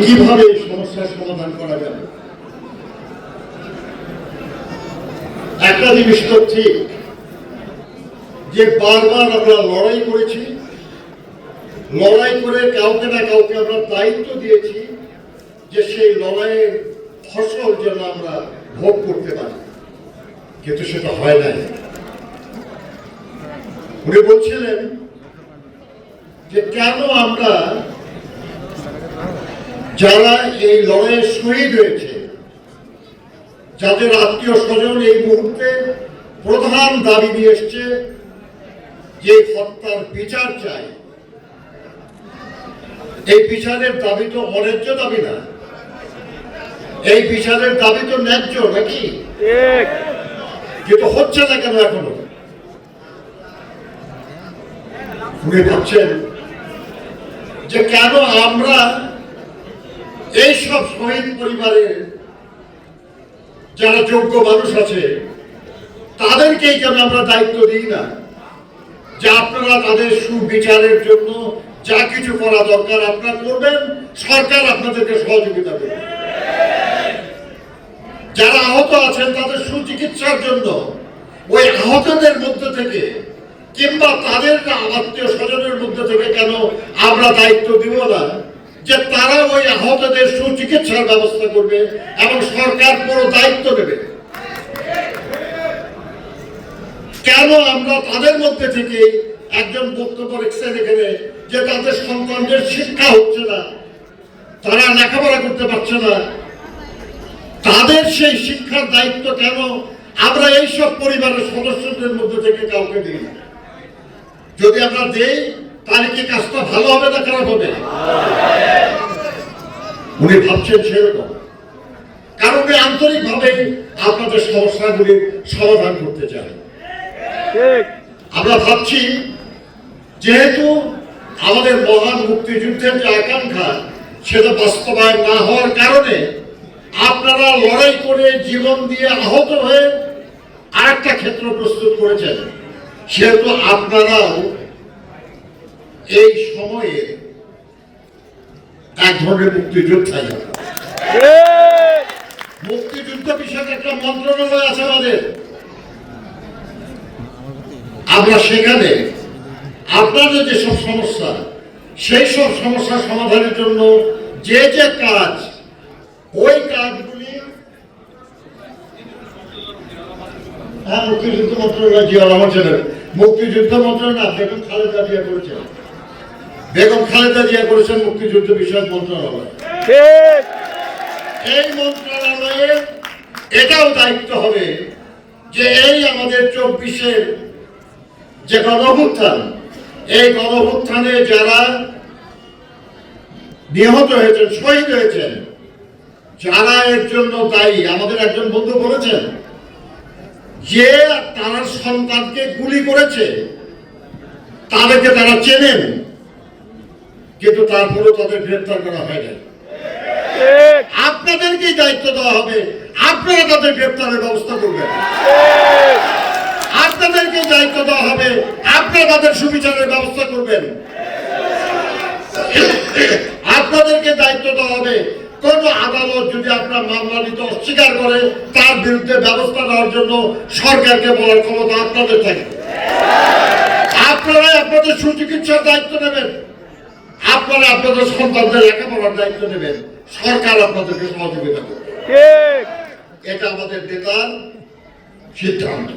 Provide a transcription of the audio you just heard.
কিভাবে এই সমস্যার সমাধান করা যাবে। একটা জিনিস তো ঠিক যে বারবার আমরা লড়াই করেছি, লড়াই করে কাউকে না কাউকে আমরা দায়িত্ব দিয়েছি যে সেই লড়াইয়ের ফসল যেন আমরা ভোগ করতে পারি, কিন্তু সেটা হয় নাই। উনি বলছিলেন যে কেন আমরা যারা এই লড়াইয়ে শহীদ হয়েছে, যাদের আত্মীয় স্বজন এই মুহূর্তে প্রধান দাবি নিয়ে এসছে যে হত্যার বিচার চাই। এই বিচারের দাবি তো অন্যায্য দাবি না, এই বিচারের দাবি তো ন্যায্য নাকি? কিন্তু হচ্ছে না কেন এখনো? উনি ভাবছেন যে কেন আমরা এইসব শহীদ পরিবারের যারা যোগ্য মানুষ আছে তাদেরকেই কেন আমরা দায়িত্ব দিই না যে আপনারা তাদের সুবিচারের জন্য যা কিছু করা দরকার আপনারা করবেন, সরকার আপনাদেরকে সহযোগিতা করবে। যারা আহত আছেন তাদের সুচিকিৎসার জন্য ওই আহতদের মধ্যে থেকে কিংবা তাদের আত্মীয় স্বজনের মধ্যে থেকে কেন আমরা দায়িত্ব দিব না যে তারা ওই আহতদের সুচিকিৎসার ব্যবস্থা করবে এবং সরকার পুরো দায়িত্ব নেবে? কেন আমরা তাদের মধ্যে থেকে একজন বক্তব্য রেখেছেন এখানে যে তাদের সন্তানদের শিক্ষা হচ্ছে না, তারা লেখাপড়া করতে পারছে না, তাদের সেই শিক্ষার দায়িত্ব কেন আমরা এইসব পরিবারের সদস্যদের মধ্যে থেকে কাউকে দিই না? যদি আমরা দেই তাহলে কি কাজটা ভালো হবে না খারাপ হবে? উনি ভাবছেন সেরকম, কারণ উনি আন্তরিকভাবে আপনাদের সমস্যাগুলির সমাধান করতে চান। আমরা ভাবছি যেহেতু আমাদের মহান মুক্তিযুদ্ধের যে আকাঙ্ক্ষা সেটা বাস্তবায়ন না হওয়ার কারণে আপনারা লড়াই করে জীবন দিয়ে আহত হয়ে আরেকটা ক্ষেত্র প্রস্তুত করেছেন, সেহেতু আপনারাও এই সময়ে এক ধরনের মুক্তিযোদ্ধাই। মুক্তিযুদ্ধ বিষয়ক একটা মন্ত্রণালয় আছে আমাদের, আমরা সেখানে আপনাদের যেসব সমস্যা সেই সব সমস্যা সমাধানের জন্য যে যে কাজ, ওই কাজগুলি মুক্তিযুদ্ধ মন্ত্রণালয় জিয়া রহমান ছিলেন, মুক্তিযুদ্ধ মন্ত্রণালয় বেগম খালেদা জিয়া করেছেন, বেগম খালেদা জিয়া করেছেন মুক্তিযুদ্ধ বিষয়ক মন্ত্রণালয়। এই মন্ত্রণালয়ের এটাও দায়িত্ব হবে যে এই আমাদের 24-এর যে গণঅভ্যুত্থান, এই গণঅভ্যুত্থানে যারা নিহত হয়েছেন, শহীদ হয়েছেন, যারা এর জন্য দায়ী, আমাদের একজন বন্ধু বলেছেন যে তার সন্তানকে গুলি করেছে তাদেরকে তারা চেনেন, কিন্তু তারপরেও তাদের গ্রেফতার করা হয় না। আপনাদেরকেই দায়িত্ব দেওয়া হবে, আপনারা তাদের গ্রেফতারের ব্যবস্থা করবেন। আপনাদেরকে দায়িত্ব দেওয়া হবে, আপনারা তাদের সুবিচারের ব্যবস্থা করবেন। আপনাদেরকে দায়িত্ব দেওয়া হবে, কোন আদালত যদি আপনার মামলা নিতে অস্বীকার করে তার বিরুদ্ধে ব্যবস্থা নেওয়ার জন্য সরকারকে বলার ক্ষমতা আপনাদের থাকে। আপনারাই আপনাদের সুচিকিৎসার দায়িত্ব নেবেন, আপনারা আপনাদের সন্তানদের লেখাপড়ার দায়িত্ব নেবেন, সরকার আপনাদেরকে সহযোগিতা করবে। এটা আমাদের নেতার সিদ্ধান্ত।